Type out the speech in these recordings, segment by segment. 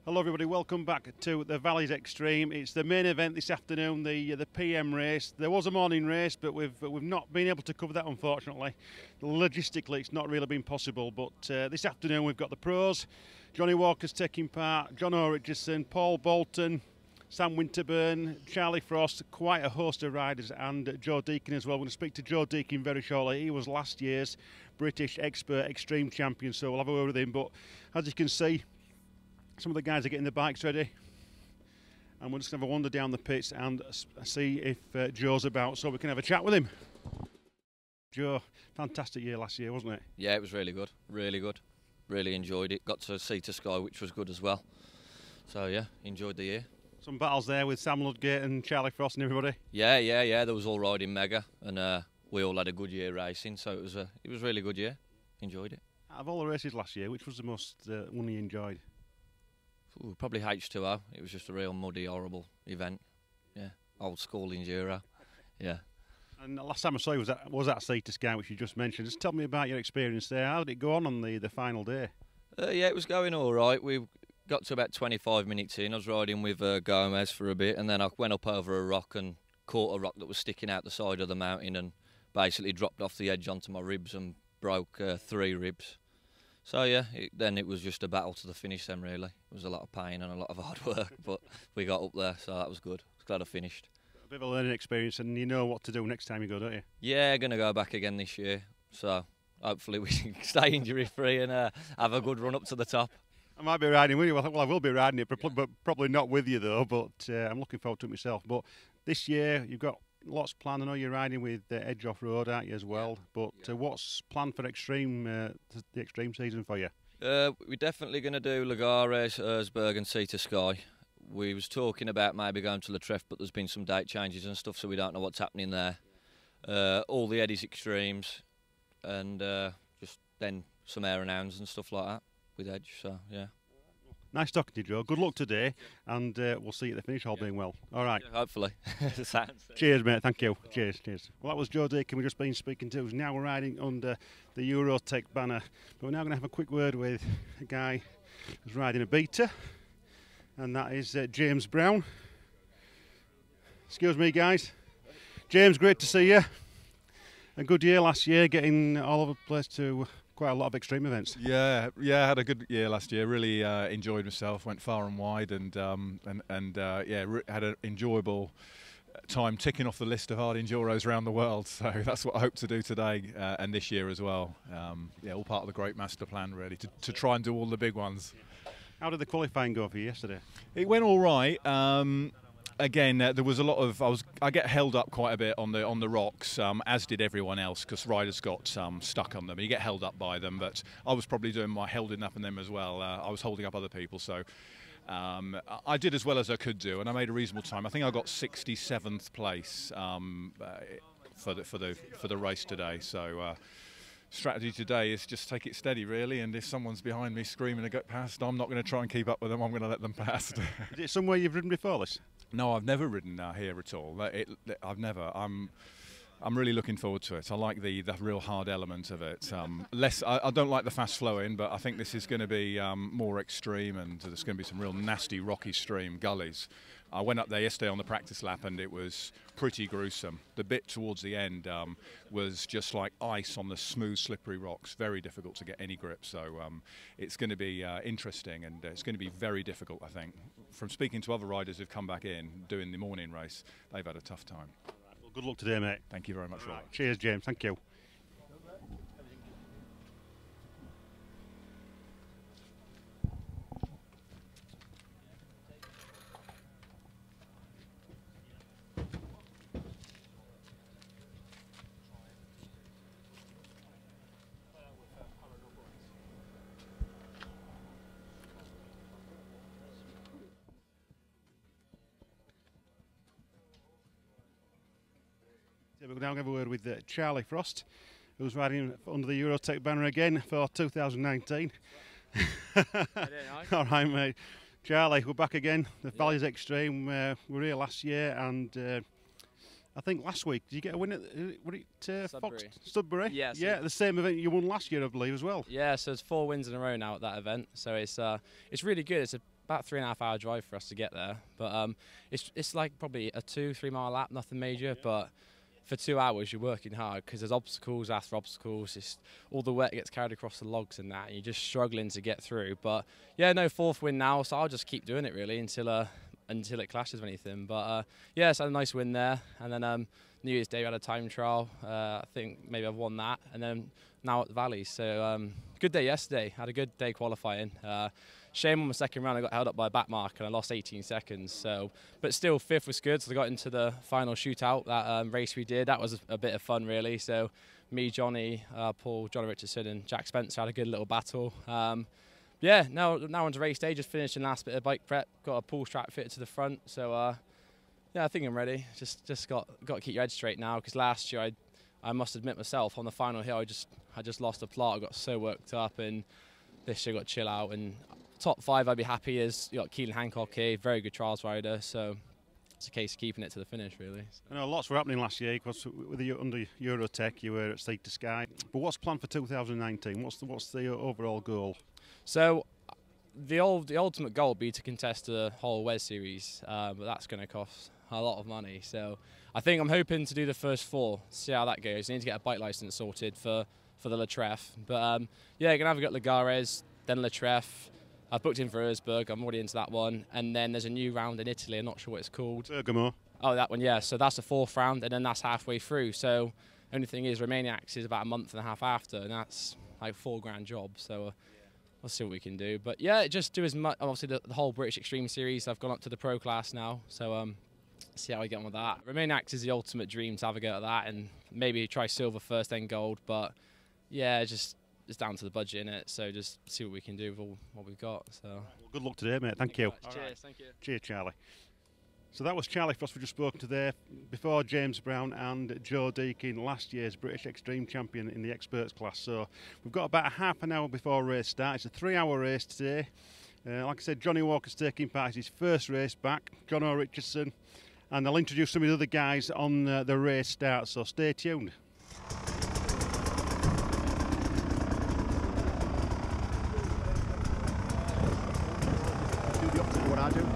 Hello everybody, welcome back to the Valleys Extreme. It's the main event this afternoon, the PM race. There was a morning race, but we've not been able to cover that, unfortunately. Logistically, it's not really been possible, but this afternoon we've got the pros. Jonny Walker's taking part, Jono, Richardson, Paul Bolton, Sam Winterburn, Charlie Frost, quite a host of riders, and Joe Deakin as well. We're going to speak to Joe Deakin very shortly. He was last year's British expert extreme champion, so we'll have a word with him. But as you can see, some of the guys are getting the bikes ready, and we're just going to have a wander down the pits and see if Joe's about, so we can have a chat with him. Joe, fantastic year last year, wasn't it? Yeah, it was really good, really good. Really enjoyed it. Got to see to Sky, which was good as well. So yeah, enjoyed the year. Some battles there with Sam Ludgate and Charlie Frost and everybody. Yeah. There was all riding mega, and we all had a good year racing. So it was a really good year. Enjoyed it. Out of all the races last year, which was the most one you enjoyed? Ooh, probably H2O. It was just a real muddy, horrible event. Yeah, old school enduro. Yeah. And the last time I saw you was that Sea to Sky, which you just mentioned. Just tell me about your experience there. How did it go on the final day? Yeah, it was going all right. We got to about 25 minutes in. I was riding with Gomez for a bit, and then I went up over a rock and caught a rock that was sticking out the side of the mountain, and basically dropped off the edge onto my ribs and broke 3 ribs. So yeah, then it was just a battle to the finish then, really. It was a lot of pain and a lot of hard work, but we got up there, so that was good. I was glad I finished. A bit of a learning experience, and you know what to do next time you go, don't you? Yeah, going to go back again this year, so hopefully we can stay injury-free and have a good run up to the top. I might be riding with you. Well, I will be riding it, but probably not with you though, but I'm looking forward to it myself. But this year, you've got lots planned. I know you're riding with Edge OffRoad, aren't you, as well? But what's planned for the extreme season for you? We're definitely going to do Lagares, Erzberg and Sea to Sky. We was talking about maybe going to Le Trèfle, but there's been some date changes and stuff, so we don't know what's happening there. All the Eddies Extremes, and just then some Air and Hounds and stuff like that with Edge, so yeah. Nice talking to you, Joe. Good luck today, and we'll see you at the finish, all being well. All right. Yeah, hopefully. Cheers, mate. Thank you. Cheers. Well, that was Joe Deakin we've just been speaking to, who's now riding under the Eurotek banner. But we're now going to have a quick word with a guy who's riding a Beta, and that is James Brown. Excuse me, guys. James, great to see you. A good year last year, getting all over the place to quite a lot of extreme events. Yeah, I had a good year last year. Really enjoyed myself. Went far and wide, and had an enjoyable time ticking off the list of hard enduros around the world. So that's what I hope to do today and this year as well. All part of the great master plan, really, to try and do all the big ones. How did the qualifying go for you yesterday? It went all right. Again, there was a lot of I get held up quite a bit on the rocks, as did everyone else, because riders got stuck on them. You get held up by them, but I was probably doing my holding up on them as well. I was holding up other people, so I did as well as I could do, and I made a reasonable time. I think I got 67th place for the race today. So strategy today is just take it steady, really, and if someone's behind me screaming to get past, I'm not going to try and keep up with them. I'm going to let them pass. Is it somewhere you've ridden before this? No, I've never ridden here at all. I've never. I'm really looking forward to it. I like the real hard element of it. I don't like the fast flowing, but I think this is going to be more extreme, and there's going to be some real nasty rocky stream gullies. I went up there yesterday on the practice lap, and it was pretty gruesome. The bit towards the end was just like ice on the smooth, slippery rocks. Very difficult to get any grip. So it's going to be interesting, and it's going to be very difficult, I think. From speaking to other riders who've come back in, doing the morning race, they've had a tough time. Well, good luck today, mate. Thank you very much, Rob. Cheers, James. Thank you. We're now going to have a word with Charlie Frost, who's riding under the Eurotek banner again for 2019. All right, mate. Charlie, we're back again. The Valleys Extreme. We were here last year, and I think last week, did you get a win at Sudbury? Yeah, yeah, the same event you won last year, I believe, as well. Yeah, so it's 4 wins in a row now at that event. So it's really good. It's a about 3.5 hour drive for us to get there. But it's like probably a 2-3 mile lap, nothing major. But for 2 hours, you're working hard because there's obstacles after obstacles. It's all the wet gets carried across the logs and that, and you're just struggling to get through. But yeah, no, 4th win now, so I'll just keep doing it really until it clashes with anything. But yeah, so a nice win there, and then New Year's Day we had a time trial. I think maybe I've won that, and then now at the Valleys. So good day yesterday. Had a good day qualifying. Shame on my second round I got held up by a back mark and I lost 18 seconds. So, but still 5th was good. So I got into the final shootout, that race we did. That was a bit of fun really. So me, Johnny, Paul, Jonny Richardson and Jack Spencer had a good little battle. Yeah, now onto race day. Just finished the last bit of bike prep. Got a pull strap fitted to the front. So yeah, I think I'm ready. Just got to keep your head straight now, because last year I must admit myself on the final hill I just lost a plot. I got so worked up, and this year got to chill out. And top 5 I'd be happy as you got Keelan Hancock here, very good trials rider. So it's a case of keeping it to the finish really. I know lots were happening last year because under Eurotek you were at Sea to Sky. But what's planned for 2019? What's the overall goal? So the ultimate goal would be to contest the whole WES series, but that's going to cost a lot of money. So I think I'm hoping to do the first 4, see how that goes. I need to get a bike license sorted for the Le Trèfle. But yeah, going to have a go at Lagares, then Le Trèfle. I've booked in for Erzberg, I'm already into that one. And then there's a new round in Italy, I'm not sure what it's called. Bergamo. Oh, that one, yeah. So that's the 4th round, and then that's halfway through. So only thing is, Romaniacs is about a month and a half after, and that's like a $4 job. So we'll see what we can do. But yeah, just do as much. Obviously, the whole British Extreme Series, I've gone up to the pro class now. So see how we get on with that. Romaniacs is the ultimate dream to have a go at that, and maybe try silver first, then gold. But yeah, it's down to the budget in it, so just see what we can do with all what we've got. So well, good luck today, mate. Thank you. Cheers, right. Thank you. Cheers, Charlie. So that was Charlie Frost we just spoken to there, before James Brown and Joe Deakin, last year's British Extreme Champion in the experts class. So we've got about half an hour before race start. It's a 3-hour race today. Like I said, Jonny Walker's taking part. It's his first race back, Jono Richardson, and I'll introduce some of the other guys on the race start, so stay tuned. What I do.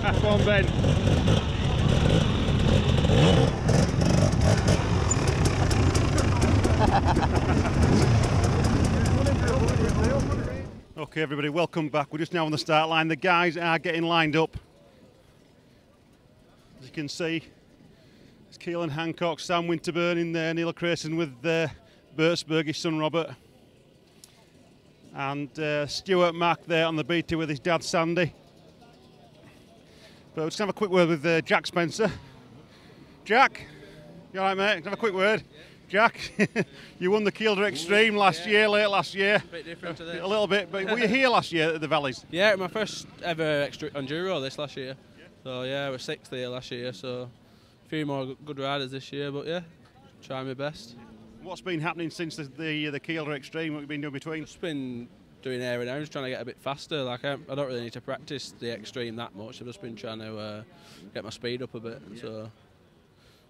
Come on, Ben. Okay, everybody, welcome back. We're just now on the start line. The guys are getting lined up. As you can see, it's Keelan Hancock, Sam Winterburn in there, Neil Crayson with Bertsberg, his son Robert, and Stuart Mack there on the Pt2 with his dad Sandy. But we'll just have a quick word with Jack Spencer. Jack, you all right, mate? Have a quick word. Jack, you won the Kielder Extreme late last year. A bit different to this. A little bit, but were you here last year at the Valleys? Yeah, my first ever extra enduro this last year. So yeah, I was 6th here last year, so a few more good riders this year, but yeah, try my best. What's been happening since the Kielder Extreme? What have you been doing between? Just been doing air and just trying to get a bit faster. Like I don't really need to practice the extreme that much. I've just been trying to get my speed up a bit, so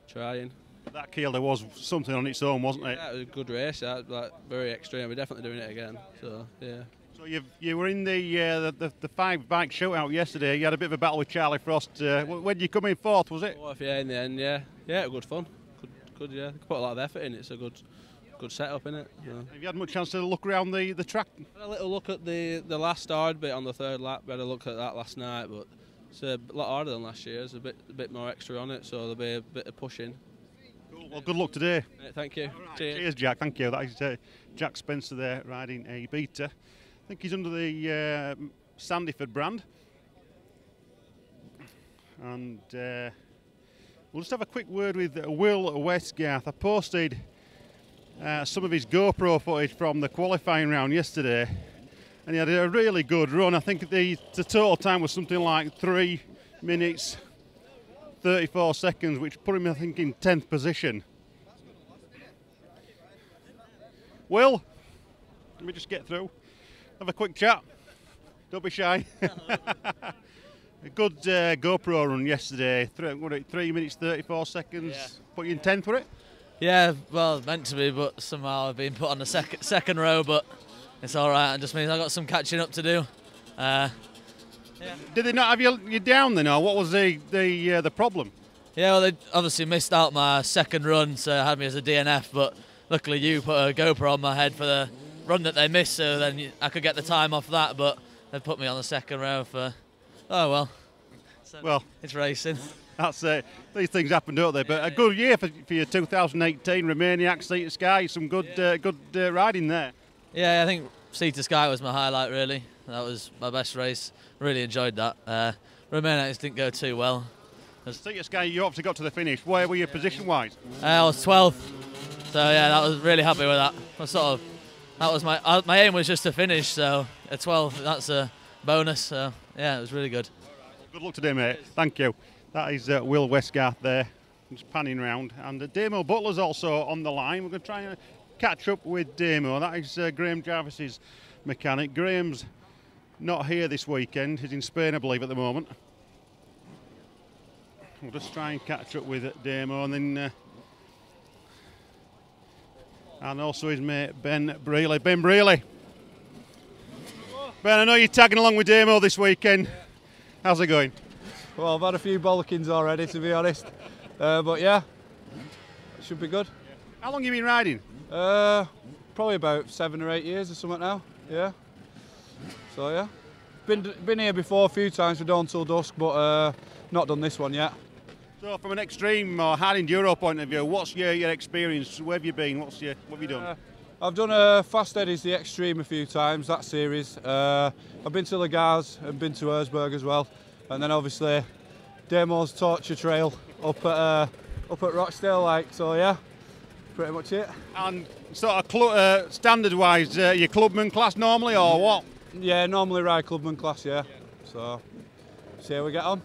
trying. That Kielder was something on its own, wasn't it? Yeah, it was a good race. Like very extreme. We're definitely doing it again. So yeah. So you were in the 5-bike shootout yesterday. You had a bit of a battle with Charlie Frost. When did you come in 4th? Was it? 4th, yeah, in the end, yeah. Yeah, it was good fun. Good, yeah. Put a lot of effort in. It's a good setup in it. Yeah. Have you had much chance to look around the track? Had a little look at the last hard bit on the 3rd lap. We had a look at that last night, but it's a lot harder than last year. There's a bit more extra on it, so there'll be a bit of pushing. Cool. Well, good luck today. Thank you. Right. Cheers, Jack. Thank you. That is Jack Spencer there riding a Beta. I think he's under the Sandiford brand. And we'll just have a quick word with Will Westgarth. I posted some of his GoPro footage from the qualifying round yesterday, and he had a really good run. I think the total time was something like 3 minutes 34 seconds, which put him, I think, in 10th position. Will, let me just get through, have a quick chat. Don't be shy. A good GoPro run yesterday. 3 minutes 34 seconds. Yeah. Put you in 10th for it? Yeah, well, meant to be, but somehow I've been put on the second row, but it's all right. It just means I've got some catching up to do. Yeah. Did they not have you down then, or what was the problem? Yeah, well, they obviously missed out my second run, so had me as a DNF, but luckily you put a GoPro on my head for the run that they missed, so then I could get the time off that, but they put me on the second row for, oh well. So well, it's racing. That's it. These things happen, don't they? But a good year for your 2018 Romaniac Sea to Sky. Some good riding there. Yeah, I think Sea to Sky was my highlight, really. That was my best race. Really enjoyed that. Romaniacs didn't go too well. Sea to Sky, you obviously got to the finish. Where were you position-wise? I was 12th. So yeah, that was really happy with that. That was my aim was just to finish. So at 12, that's a bonus. So yeah, it was really good. Good luck today, mate. Thank you. That is Will Westgarth there, just panning round. And Damo Butler's also on the line. We're going to try and catch up with Damo. That is Graham Jarvis's mechanic. Graham's not here this weekend. He's in Spain, I believe, at the moment. We'll just try and catch up with Damo, and then and also his mate Ben Brierley. Ben Brierley. Ben, I know you're tagging along with Damo this weekend. How's it going? Well, I've had a few bollockings already, to be honest. But yeah, it should be good. How long have you been riding? Probably about 7 or 8 years or something now. Yeah. So yeah, been here before a few times for Dawn Till Dusk, but not done this one yet. So, from an extreme or hard enduro point of view, what's your experience? Where have you been? What have you done? I've done Fast Eddie's the Extreme a few times, that series. I've been to Lagars and been to Erzberg as well. And then obviously Damo's Torture Trail up at Rochdale, like, so yeah, pretty much it. And sort of standard-wise, your Clubman class normally, or what? Yeah, normally ride Clubman class, yeah. So, see how we get on.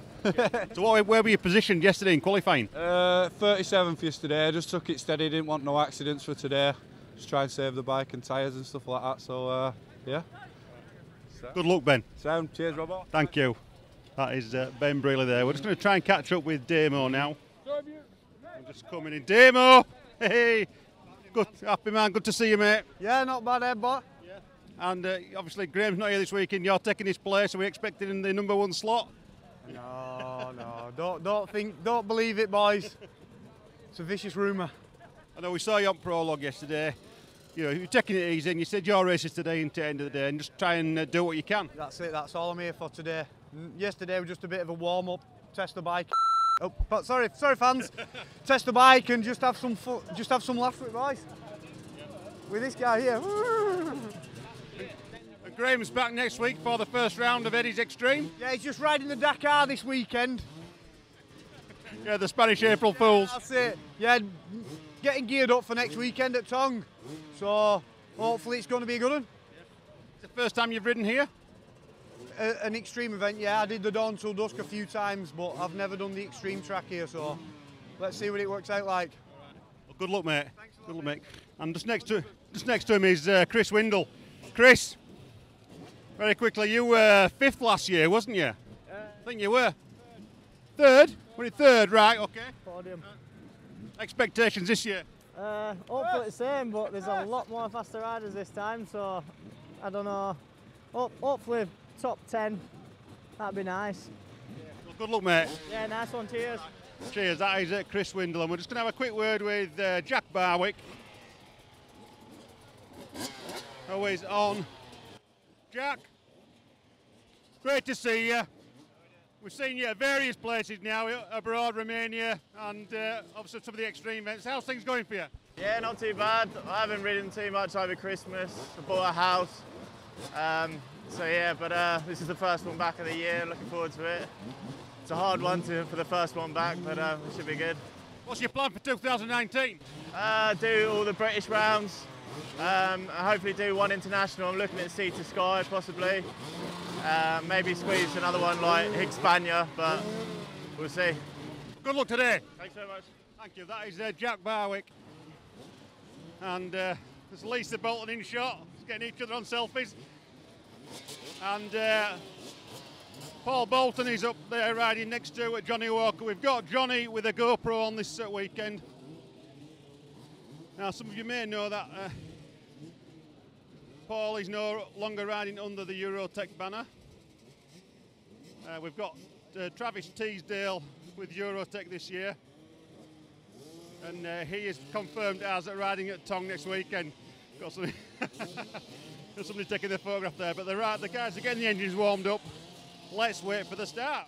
So where were you positioned yesterday in qualifying? 37th yesterday. I just took it steady, didn't want no accidents for today. Just try and save the bike and tyres and stuff like that, so yeah. Good luck, Ben. Sound, cheers, Robbo. Thank you. That is Ben Brierley there. We're just going to try and catch up with Damo now. We're just coming in. Damo! Hey! Good, happy man, good to see you, mate. Yeah, not bad, eh, but. Yeah. And obviously Graham's not here this weekend. You're taking his place. Are we expecting in the #1 slot? No, don't believe it, boys. It's a vicious rumour. I know we saw you on prologue yesterday. You know, you're taking it easy, and you said your race is today into the end of the day, and just try and do what you can. That's it. That's all I'm here for today. Yesterday was just a bit of a warm-up, test the bike. Oh, but sorry, fans. Test the bike and just have some fun, just have some laughs with it, boys. With this guy here. Graham's back next week for the first round of Eddie's Extreme. Yeah, he's just riding the Dakar this weekend. Yeah, the Spanish April Fools. That's it. Yeah, getting geared up for next weekend at Tongue. So hopefully it's going to be a good one. It's the first time you've ridden here? An extreme event, yeah. I did the Dawn Till Dusk a few times, but I've never done the extreme track here, so let's see what it works out like. Well, good luck, mate. Good luck, mate. And just next to him is Chris Windle. Chris, very quickly, you were 5th last year, wasn't you? I think you were. 3rd? Were you 3rd, right? Okay. Podium. Expectations this year? Hopefully the same, but there's a lot more faster riders this time, so I don't know. Hopefully top 10, that'd be nice. Well, good luck, mate. Yeah, nice one, cheers. Cheers, that is Chris Windle, and we're just going to have a quick word with Jack Barwick. Always on. Jack, great to see you. We've seen you at various places now, abroad, Romania, and obviously some of the extreme events. How's things going for you? Yeah, not too bad. I haven't ridden too much over Christmas. I bought a house. So yeah, but this is the first one back of the year. Looking forward to it. It's a hard one for the first one back, but it should be good. What's your plan for 2019? Do all the British rounds, Hopefully do one international. I'm looking at Sea to Sky possibly. Maybe squeeze another one like Husqvarna, but we'll see. Good luck today. Thanks very much. Thank you. That is Jack Barwick. And there's Lisa Bolton in shot. He's getting each other on selfies. And Paul Bolton is up there riding next to Jonny Walker. We've got Johnny with a GoPro on this weekend. Now, some of you may know that Paul is no longer riding under the Eurotek banner. We've got Travis Teasdale with Eurotek this year. And he is confirmed as riding at Tong next weekend. Got somebody, got somebody taking the photograph there, but the guys are getting the engines warmed up. Let's wait for the start.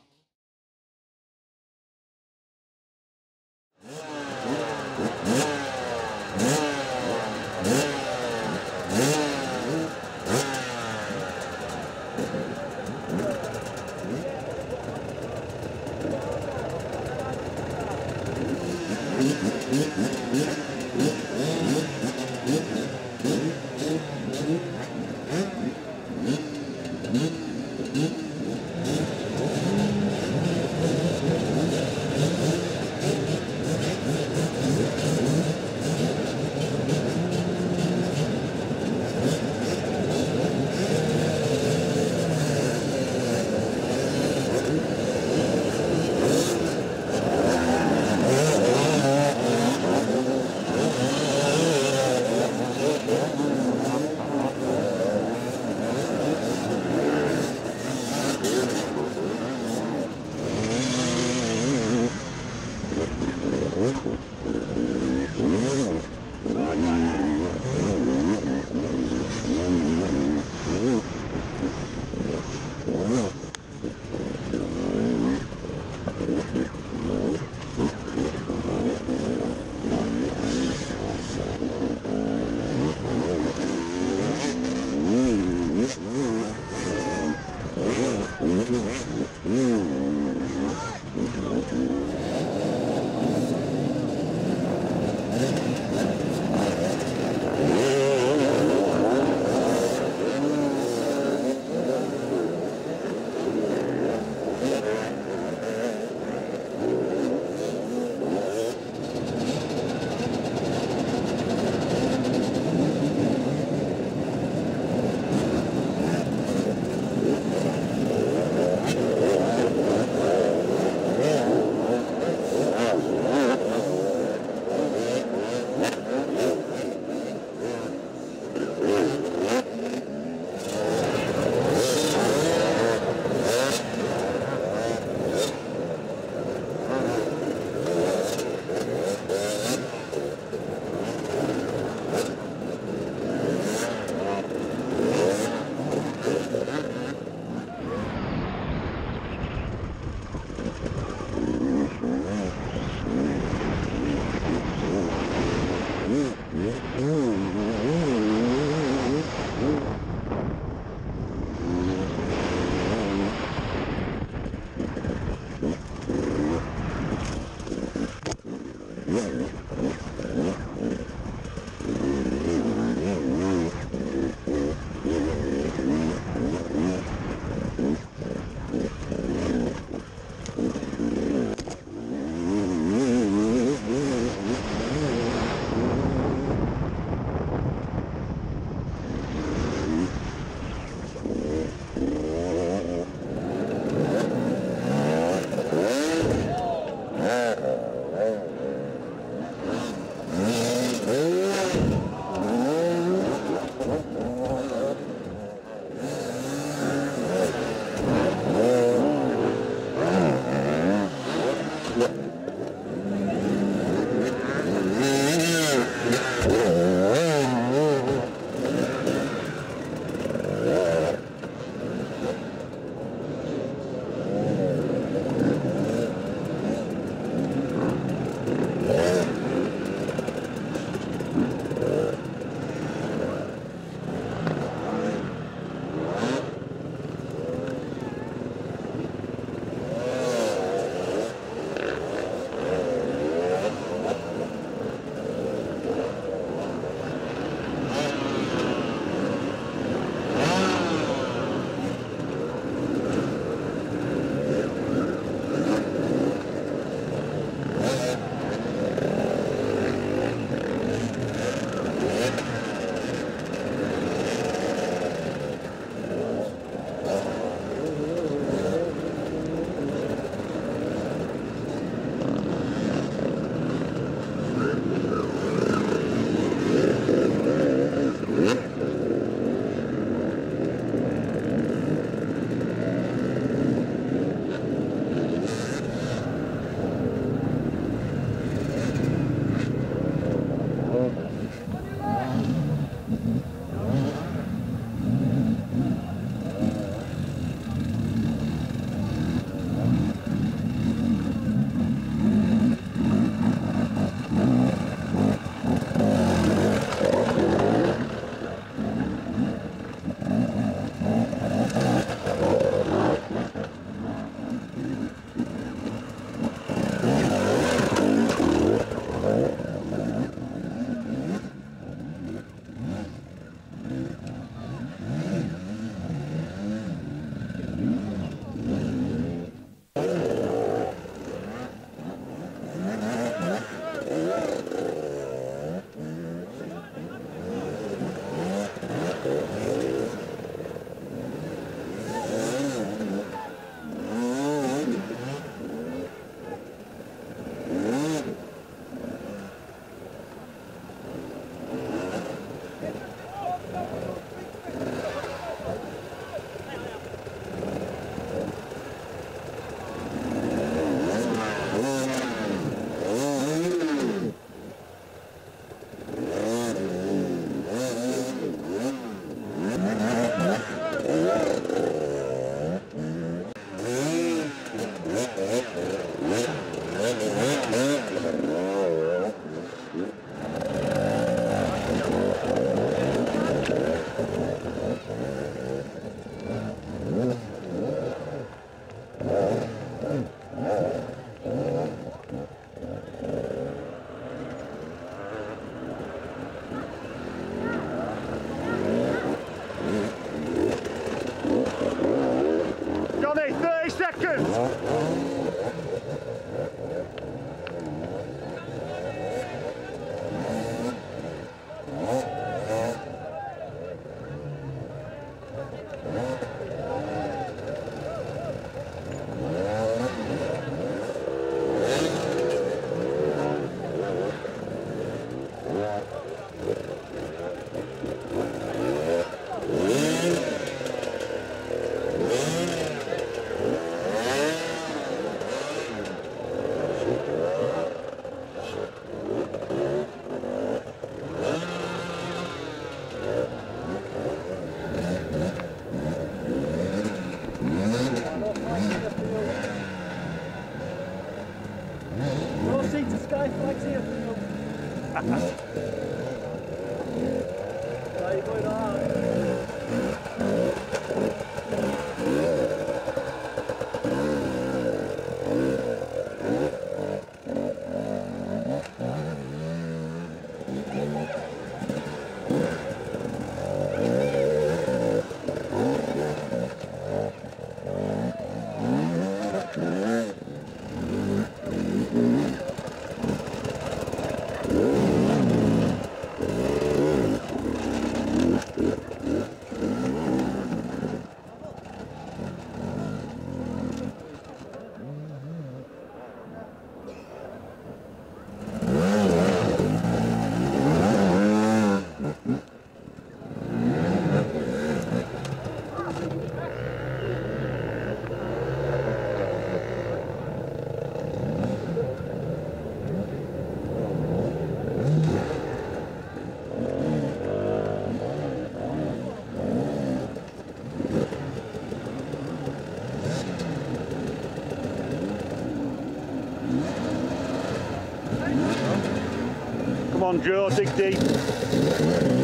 Come on, Joe, dig deep.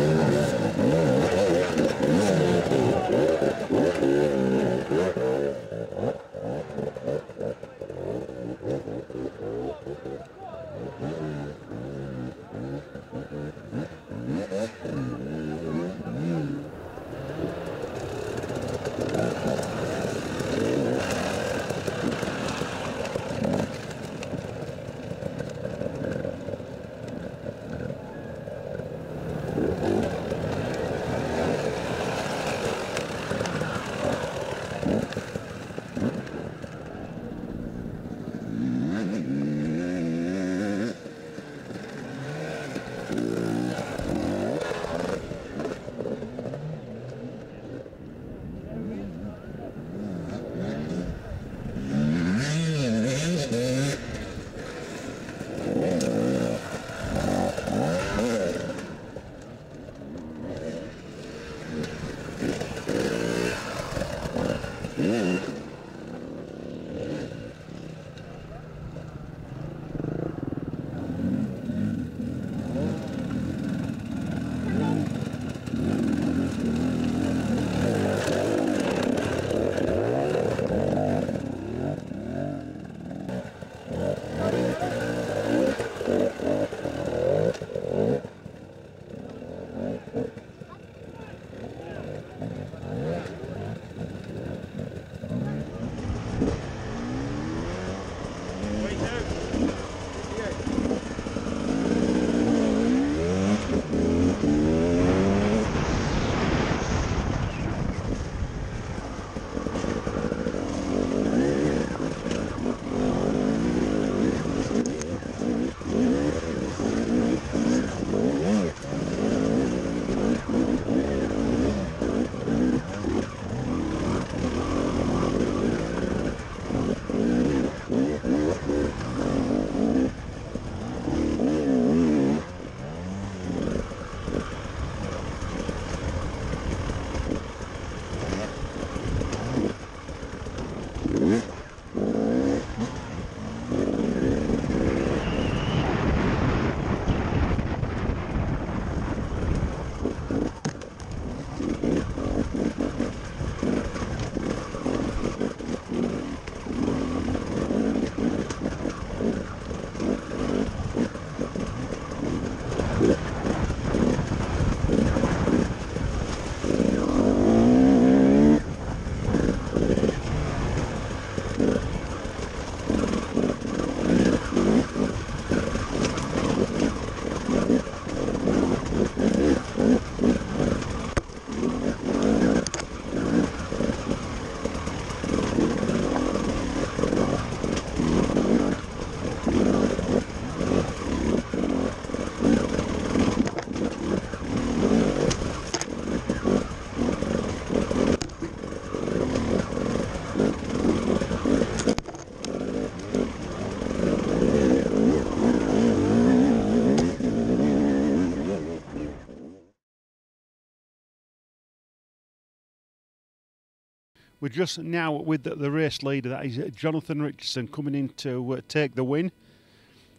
We're just now with the race leader, that is Jonathan Richardson, coming in to take the win.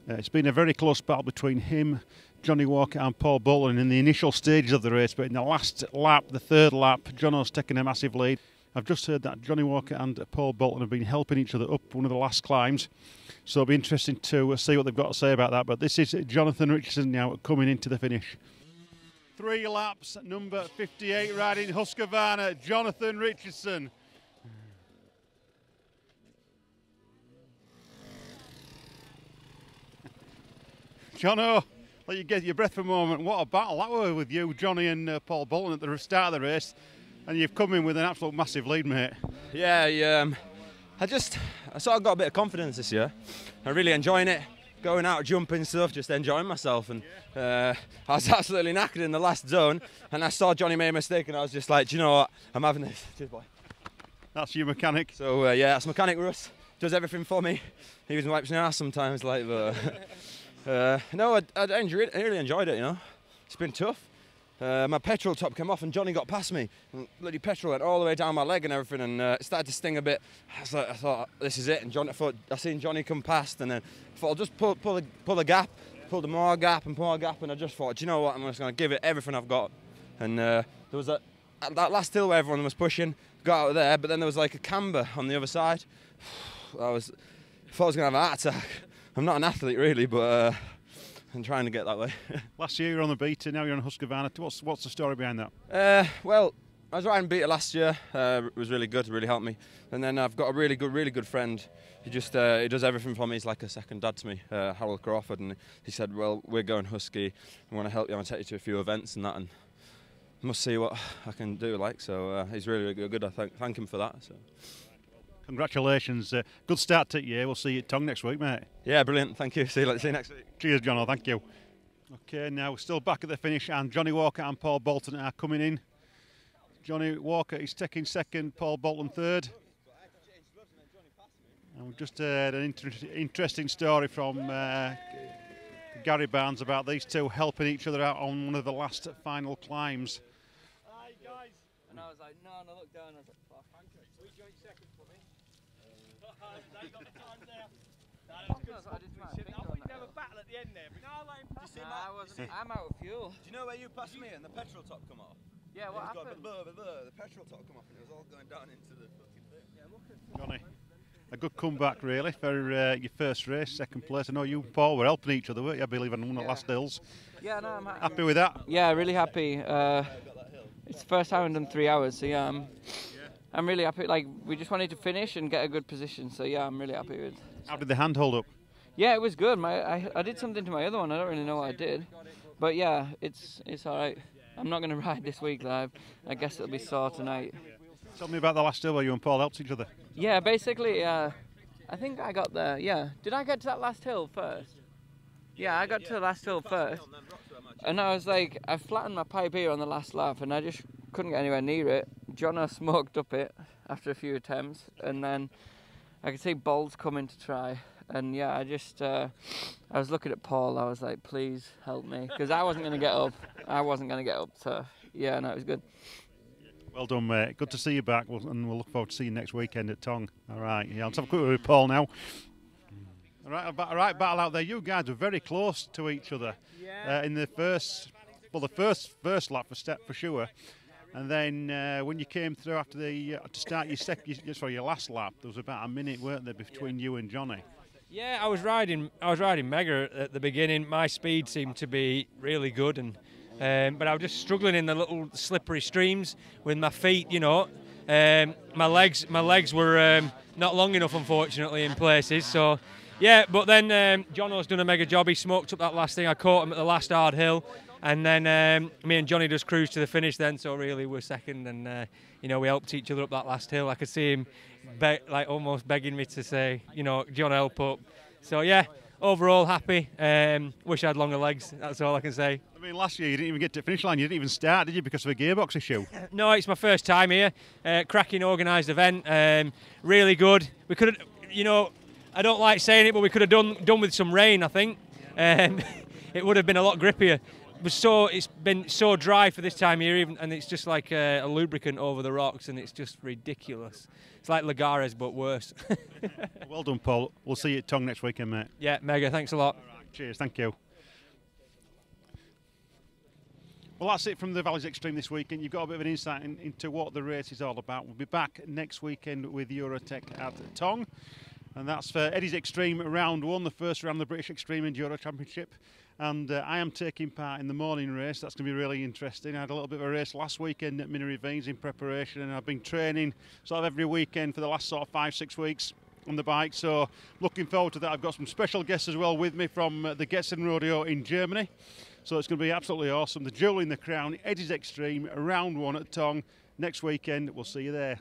It's been a very close battle between him, Jonny Walker and Paul Bolton in the initial stages of the race, but in the last lap, the third lap, Jono's taken a massive lead. I've just heard that Jonny Walker and Paul Bolton have been helping each other up one of the last climbs, so it'll be interesting to see what they've got to say about that. But this is Jonathan Richardson now coming into the finish. 3 laps, number 58 riding Husqvarna, Jonathan Richardson. Jono, let you get your breath for a moment. What a battle that was with you, Jonny and Paul Bolton at the start of the race, and you've come in with an absolute massive lead, mate. Yeah, I sort of got a bit of confidence this year. I'm really enjoying it, going out, jumping stuff, just enjoying myself. And I was absolutely knackered in the last zone, and I saw Jonny make a mistake, and I was just like, do you know what? I'm having this. Cheers, boy. That's your mechanic. So yeah, that's mechanic Russ. Does everything for me. He even wipes my ass sometimes, like, but. No, I really enjoyed it, you know. It's been tough. My petrol top came off and Jonny got past me. And bloody petrol went all the way down my leg and everything, and it started to sting a bit. I thought, this is it. And I seen Jonny come past, and then I thought I'll just pull the gap, pull the more gap, and I just thought, do you know what? I'm just going to give it everything I've got. And there was that last hill where everyone was pushing, got out of there, but then there was like a camber on the other side. I thought I was going to have a heart attack. I'm not an athlete really, but I'm trying to get that way. Last year you were on the Beta, now you're on Husqvarna. What's the story behind that? Well, I was riding Beta last year. It was really good, really helped me. And then I've got a really good friend. He just he does everything for me. He's like a second dad to me, Harold Crawford. And he said, well, we're going Husky. I want to help you. I want to take you to a few events and that. And must see what I can do. Like, so he's really good. I thank him for that. So. Congratulations. Good start to the year. We'll see you at Tongue next week, mate. Yeah, brilliant. Thank you. See you next week. Cheers, Jono. Thank you. Okay, now we're still back at the finish, and Jonny Walker and Paul Bolton are coming in. Jonny Walker is taking second, Paul Bolton third. And we've just heard an interesting story from Gary Barnes about these two helping each other out on one of the last final climbs. Hi, guys. And I was like, no, look down. I was like, fuck. We joined second for me. They got the time there. I thought we'd have a battle at the end there, but no, I'm out of fuel. Do you know where you passed me and the petrol top come off? Yeah, what happened? The petrol top come off and it was all going down into the fucking thing. Yeah, look at Jonny, a good comeback really for your first race, second place. I know you and Paul were helping each other, weren't you? I believe on one of the last hills. Yeah, no, I'm happy with that. Yeah, really happy. It's the first time I've done 3 hours, so yeah, I'm really happy. Like, we just wanted to finish and get a good position, so yeah, I'm really happy with. How did the hand hold up? Yeah, it was good. I did something to my other one. I don't really know what I did, but yeah, it's all right. I'm not going to ride this week live. I guess it'll be sore tonight. Tell me about the last hill where you and Paul helped each other. Yeah, basically, I think I got there. Yeah, did I get to that last hill first? Yeah, I got to the last hill first, and I was like, I flattened my pipe here on the last lap, and I just couldn't get anywhere near it. Jono smoked up it after a few attempts, and then I could see Bolts coming to try. And yeah, I was looking at Paul. I was like, please help me, because I wasn't going to get up. So yeah, no, it was good. Well done, mate. Good to see you back, and we'll look forward to seeing you next weekend at Tongue. All right, yeah, let's have a quick word with Paul now. All right, battle out there. You guys were very close to each other in the first lap for sure. And then when you came through after to start your last lap, there was about a minute, weren't there, between you and Jonny? Yeah, I was riding mega at the beginning. My speed seemed to be really good, and but I was just struggling in the little slippery streams with my feet. You know, my legs were not long enough, unfortunately, in places. So yeah, but then Jono's done a mega job. He smoked up that last thing. I caught him at the last hard hill. And then me and Jonny just cruised to the finish then, so really we're second, and you know, we helped each other up that last hill. I could see him almost begging me to say, you know, do you want to help up? So yeah, overall happy. Wish I had longer legs, that's all I can say. I mean, last year you didn't even get to the finish line, you didn't even start, did you, because of a gearbox issue? No, it's my first time here. Cracking organised event, really good. We could have, you know, I don't like saying it, but we could have done with some rain, I think. It would have been a lot grippier. it's been so dry for this time of year, even, and it's just like a lubricant over the rocks, and it's just ridiculous. It's like Lagares, but worse. Well done, Paul. We'll see you at Tongue next weekend, mate. Yeah, mega. Thanks a lot. All right, cheers. Thank you. Well, that's it from the Valleys Extreme this weekend. You've got a bit of an insight into what the race is all about. We'll be back next weekend with Eurotek at Tongue. And that's for Eddie's Extreme Round 1, the first round of the British Extreme Enduro Championship. And I am taking part in the morning race. That's going to be really interesting. I had a little bit of a race last weekend at Mini Ravines in preparation, and I've been training sort of every weekend for the last sort of 5-6 weeks on the bike. So looking forward to that. I've got some special guests as well with me from the Getzen Rodeo in Germany. So it's going to be absolutely awesome. The jewel in the crown, Eddie's Extreme, round 1 at Tongue. Next weekend, we'll see you there.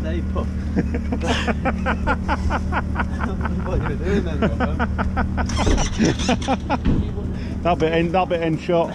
Stay put. What are you doing then, Robbo? That'll be end shot.